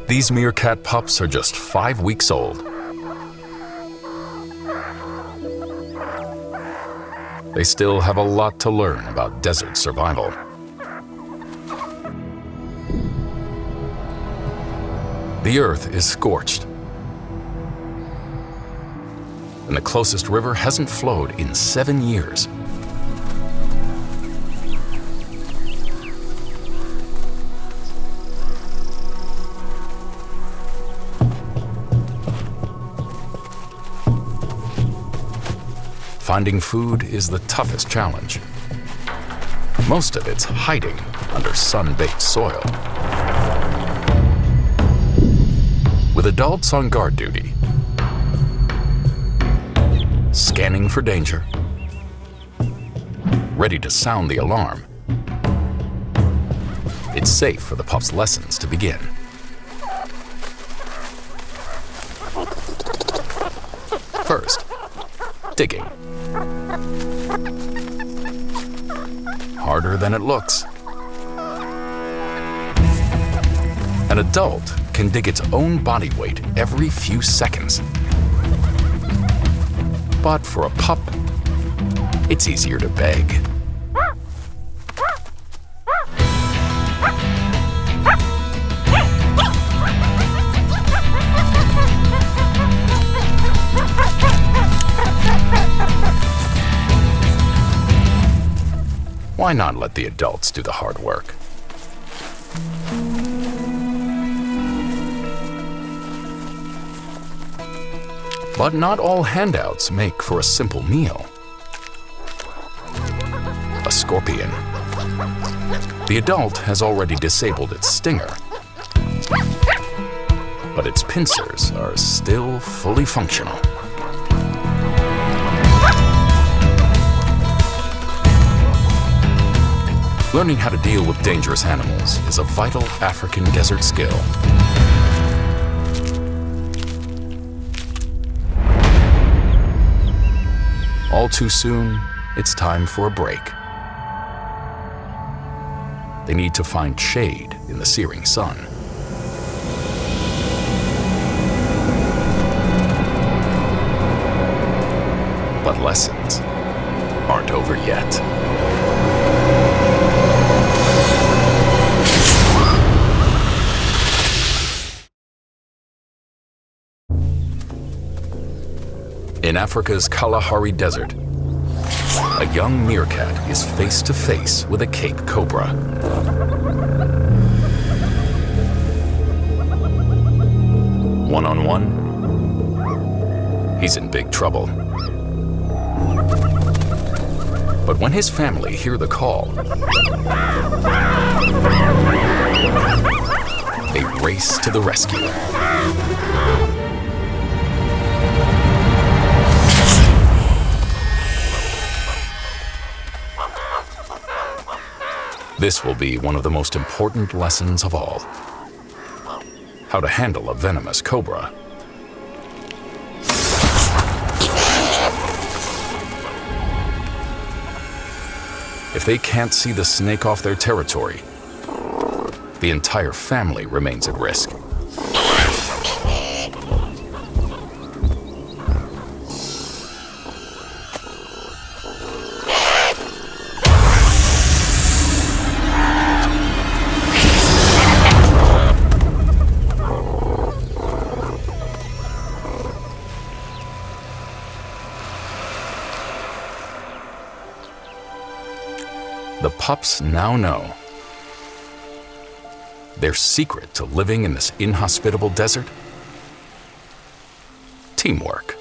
These meerkat pups are just 5 weeks old. They still have a lot to learn about desert survival. The earth is scorched, and the closest river hasn't flowed in 7 years. Finding food is the toughest challenge. Most of it's hiding under sun-baked soil. With adults on guard duty, scanning for danger, ready to sound the alarm, it's safe for the pups' lessons to begin. First, digging. Harder than it looks. An adult can dig its own body weight every few seconds. But for a pup, it's easier to beg. Why not let the adults do the hard work? But not all handouts make for a simple meal. A scorpion. The adult has already disabled its stinger, but its pincers are still fully functional. Learning how to deal with dangerous animals is a vital African desert skill. All too soon, it's time for a break. They need to find shade in the searing sun. But lessons aren't over yet. In Africa's Kalahari Desert, a young meerkat is face to face with a Cape cobra. One-on-one, he's in big trouble. But when his family hear the call, they race to the rescue. This will be one of the most important lessons of all: how to handle a venomous cobra. If they can't see the snake off their territory, the entire family remains at risk. The pups now know their secret to living in this inhospitable desert: teamwork.